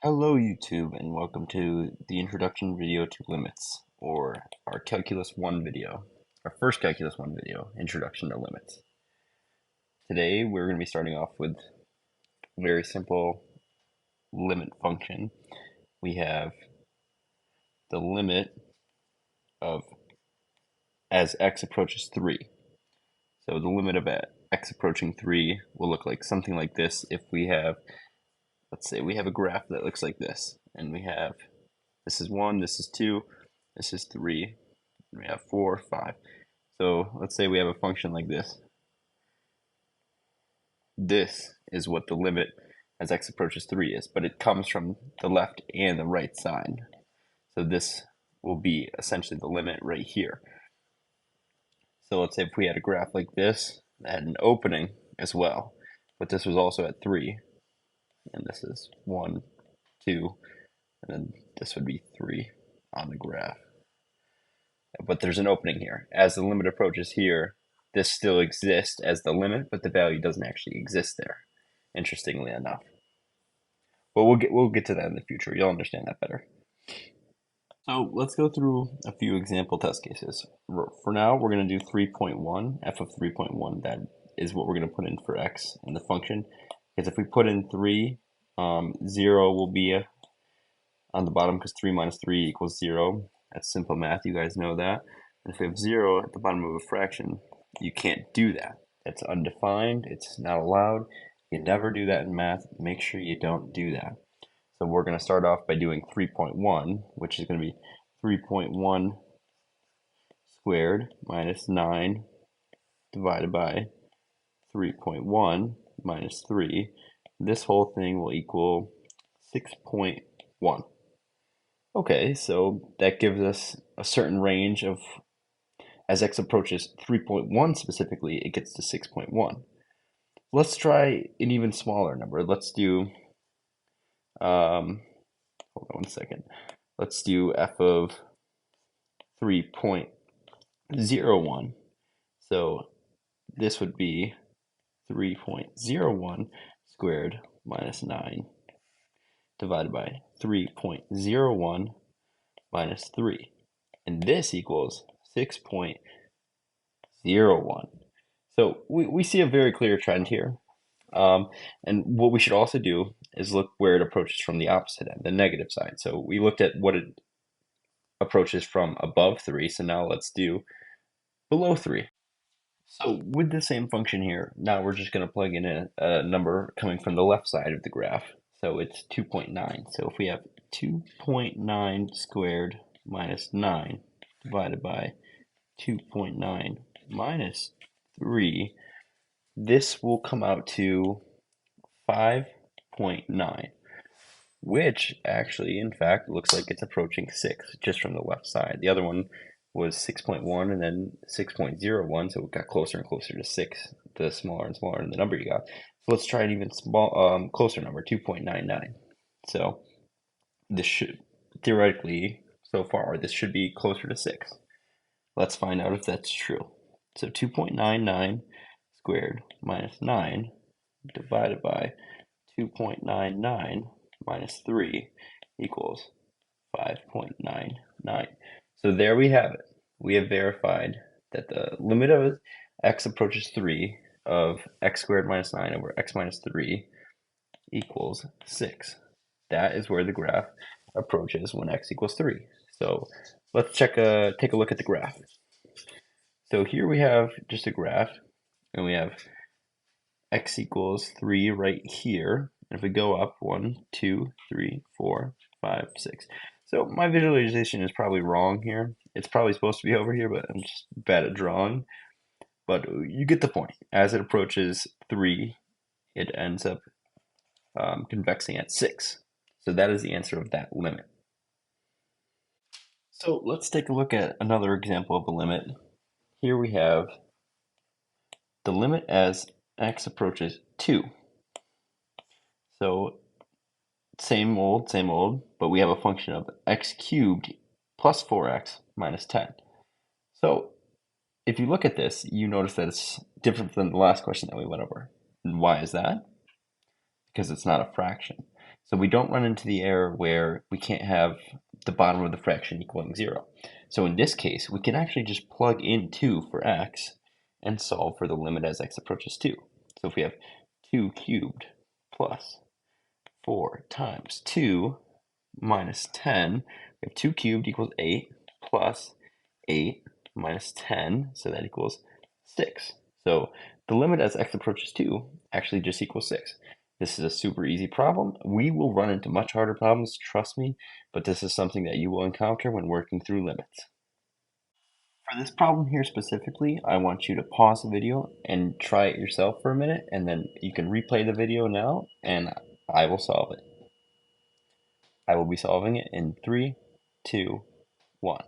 Hello YouTube and welcome to the introduction video to limits, or our Calculus 1 video, our first Calculus 1 video, Introduction to Limits. Today we're going to be starting off with a very simple limit function. We have the limit of as x approaches 3. So the limit of x approaching 3 will look like something like this if we have, let's say we have a graph that looks like this, and we have, this is 1, this is 2, this is 3, and we have 4, 5. So let's say we have a function like this. This is what the limit as x approaches 3 is, but it comes from the left and the right side. So this will be essentially the limit right here. So let's say if we had a graph like this that had an opening as well, but this was also at 3, and this is 1, 2, and then this would be 3 on the graph. But there's an opening here. As the limit approaches here, this still exists as the limit, but the value doesn't actually exist there, interestingly enough. But we'll get to that in the future. You'll understand that better. So let's go through a few example test cases. For now, we're going to do 3.1, f of 3.1. That is what we're going to put in for x in the function. Because if we put in 3, 0 will be on the bottom because 3 minus 3 equals 0. That's simple math. You guys know that. And if we have 0 at the bottom of a fraction, you can't do that. It's undefined. It's not allowed. You never do that in math. Make sure you don't do that. So we're going to start off by doing 3.1, which is going to be 3.1 squared minus 9 divided by 3.1 minus 3. This whole thing will equal 6.1. Okay, so that gives us a certain range of, as x approaches 3.1 specifically, it gets to 6.1. Let's try an even smaller number. Let's do, hold on 1 second. Let's do f of 3.01. So this would be 3.01 squared minus 9 divided by 3.01 minus 3. And this equals 6.01. So we see a very clear trend here. And what we should also do is look where it approaches from the opposite end, the negative side. So we looked at what it approaches from above 3, so now let's do below 3. So with the same function here, now we're just going to plug in a number coming from the left side of the graph. So it's 2.9. So if we have 2.9 squared minus 9 divided by 2.9 minus 3, this will come out to 5.9, which actually, in fact, looks like it's approaching 6 just from the left side. The other one was 6.1 and then 6.01, so it got closer and closer to 6, the smaller and smaller the number you got. So let's try an even closer number, 2.99. So this should, theoretically, so far, this should be closer to 6. Let's find out if that's true. So 2.99 squared minus 9 divided by 2.99 minus 3 equals 5.99. So there we have it. We have verified that the limit of x approaches 3 of x squared minus 9 over x minus 3 equals 6. That is where the graph approaches when x equals 3. So let's take a look at the graph. So here we have just a graph, and we have x equals 3 right here. And if we go up 1, 2, 3, 4, 5, 6. So my visualization is probably wrong here. It's probably supposed to be over here, but I'm just bad at drawing. But you get the point. As it approaches 3, it ends up convexing at 6. So that is the answer of that limit. So let's take a look at another example of a limit. Here we have the limit as x approaches 2. So same old, but we have a function of x cubed plus 4x minus 10. So if you look at this, you notice that it's different than the last question that we went over. And why is that? Because it's not a fraction. So we don't run into the error where we can't have the bottom of the fraction equaling 0. So in this case, we can actually just plug in 2 for x and solve for the limit as x approaches 2. So if we have 2 cubed plus 4 times 2 minus 10, we have 2 cubed equals 8 plus 8 minus 10, so that equals 6. So the limit as x approaches 2 actually just equals 6. This is a super easy problem. We will run into much harder problems, trust me, but this is something that you will encounter when working through limits. For this problem here specifically, I want you to pause the video and try it yourself for a minute, and then you can replay the video now, and I will solve it. I will be solving it in 3, 2, 1.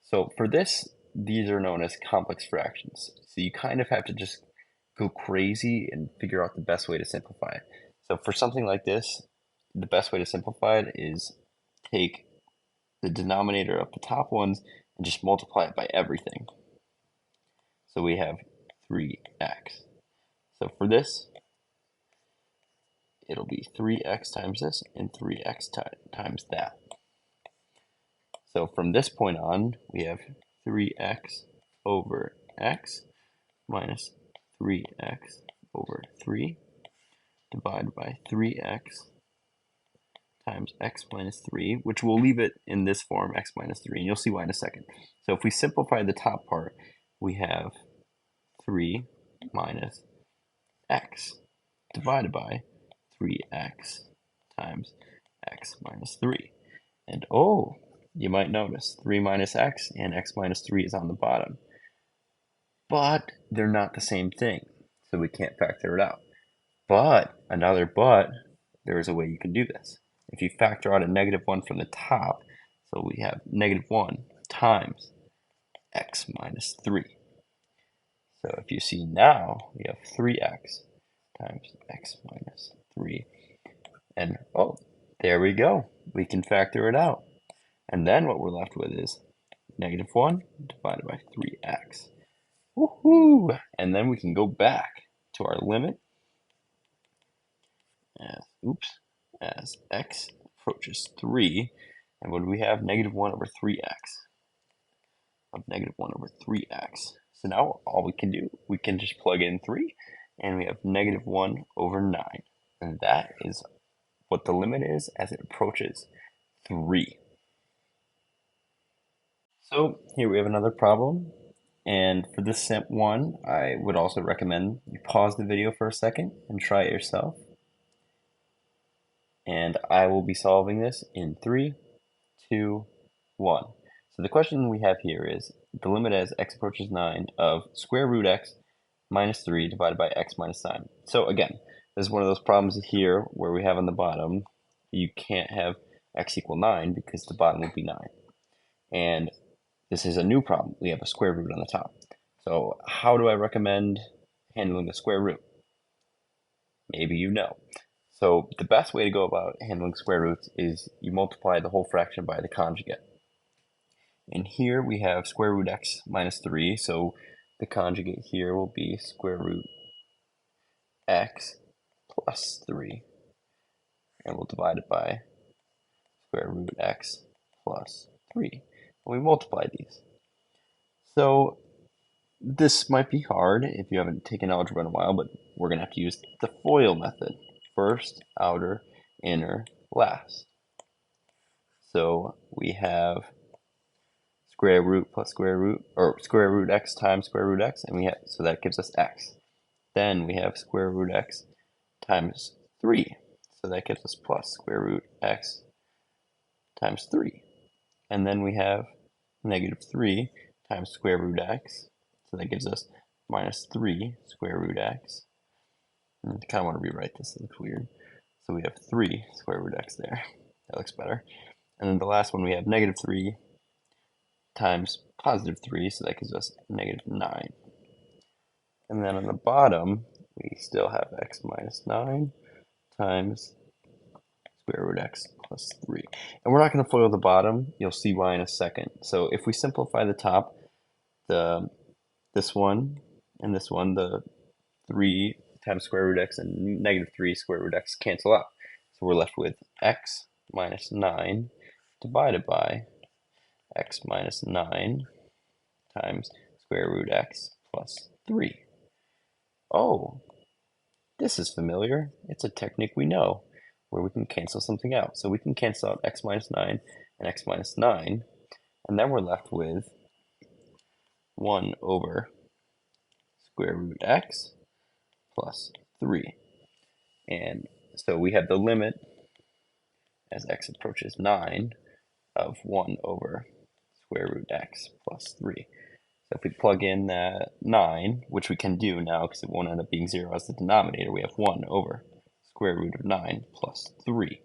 So for this, these are known as complex fractions. So you kind of have to just go crazy and figure out the best way to simplify it. So for something like this, the best way to simplify it is take the denominator of the top ones and just multiply it by everything. So we have 3x. So for this, it'll be 3x times this and 3x times that. So from this point on, we have 3x over x minus 3x over 3 divided by 3x times x minus 3, which we'll leave it in this form, x minus 3, and you'll see why in a second. So if we simplify the top part, we have 3 minus x divided by 3x times x minus 3. And oh, you might notice 3 minus x and x minus 3 is on the bottom. But they're not the same thing, so we can't factor it out. But, another but, there is a way you can do this. If you factor out a negative 1 from the top, so we have negative 1 times x minus 3. So if you see now, we have 3x times x minus 3. And oh, there we go. We can factor it out. And then what we're left with is negative 1 divided by 3x. Woohoo! And then we can go back to our limit as x approaches 3. And what do we have? Negative 1 over 3x. Of negative 1 over 3x. So now all we can do, we can just plug in 3, and we have negative 1 over 9. And that is what the limit is as it approaches 3. So here we have another problem. And for this one, I would also recommend you pause the video for a second and try it yourself. And I will be solving this in 3, 2, 1. So the question we have here is the limit as x approaches 9 of square root x minus 3 divided by x minus 9. So again, this is one of those problems here where we have on the bottom, you can't have x equal 9 because the bottom would be 9. And this is a new problem. We have a square root on the top. So how do I recommend handling the square root? Maybe you know. So the best way to go about handling square roots is you multiply the whole fraction by the conjugate. And here we have square root x minus 3, so the conjugate here will be square root x plus 3. And we'll divide it by square root x plus 3. And we multiply these. So this might be hard if you haven't taken algebra in a while, but we're going to have to use the FOIL method. First, outer, inner, last. So we have square root plus square root, or square root x times square root x, and we have, so that gives us x. Then we have square root x times 3, so that gives us plus square root x times 3. And then we have negative 3 times square root x, so that gives us minus 3 square root x. I kind of want to rewrite this, it looks weird. So we have 3 square root x there, that looks better. And then the last one we have negative 3 times positive 3, so that gives us negative 9. And then on the bottom, we still have x minus 9 times square root x plus 3. And we're not going to FOIL the bottom. You'll see why in a second. So if we simplify the top, this one and this one, the 3 times square root x and negative 3 square root x cancel out. So we're left with x minus 9 divided by x minus 9 times square root x plus 3. Oh, this is familiar. It's a technique we know where we can cancel something out. So we can cancel out x minus 9 and x minus 9, and then we're left with 1 over square root x plus 3. And so we have the limit as x approaches 9 of 1 over square root x plus 3. So if we plug in that 9, which we can do now because it won't end up being 0 as the denominator, we have 1 over square root of 9 plus 3,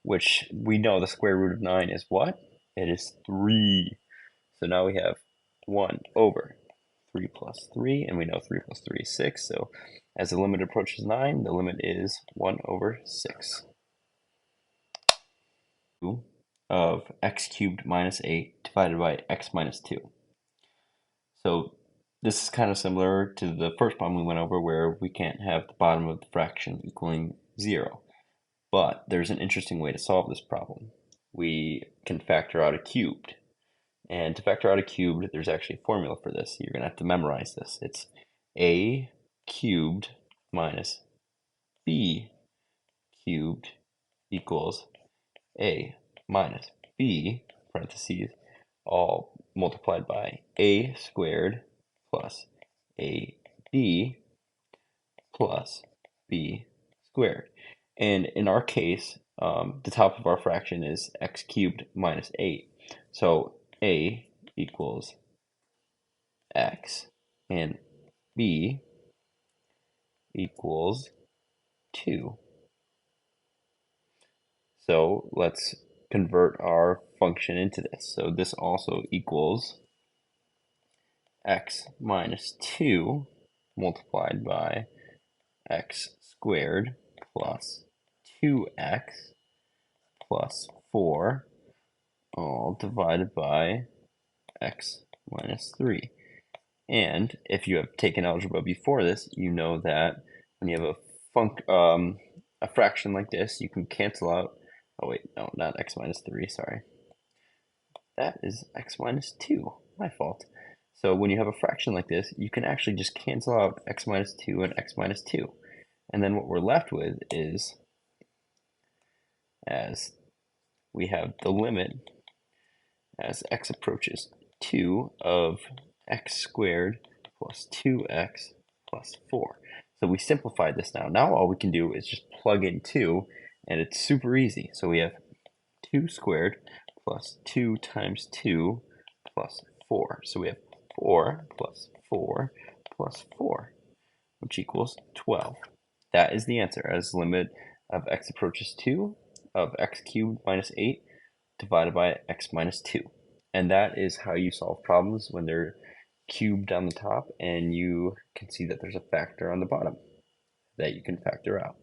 which we know the square root of 9 is what? It is 3. So now we have 1 over 3 plus 3, and we know 3 plus 3 is 6. So as the limit approaches 9, the limit is 1 over 6 of x cubed minus 8 divided by x minus 2. So this is kind of similar to the first problem we went over where we can't have the bottom of the fraction equaling 0. But there's an interesting way to solve this problem. We can factor out a cubed. And to factor out a cubed, there's actually a formula for this. You're going to have to memorize this. It's a cubed minus b cubed equals a minus b, parentheses, all multiplied by a squared plus ab plus b squared. And in our case, the top of our fraction is x cubed minus 8. So a equals x and b equals 2. So let's convert our function into this. So this also equals x minus 2 multiplied by x squared plus 2x plus 4 all divided by x minus 3. And if you have taken algebra before this, you know that when you have a fraction like this, you can cancel out, oh wait, no, not x minus 3, sorry. That is x minus 2, my fault. So when you have a fraction like this, you can actually just cancel out x minus 2 and x minus 2. And then what we're left with is, as we have the limit as x approaches 2 of x squared plus 2x plus 4. So we simplified this now. Now all we can do is just plug in 2, and it's super easy. So we have 2 squared plus 2 times 2 plus 4. So we have 4 plus 4 plus 4, which equals 12. That is the answer as limit of x approaches 2 of x cubed minus 8 divided by x minus 2. And that is how you solve problems when they're cubed on the top and you can see that there's a factor on the bottom that you can factor out.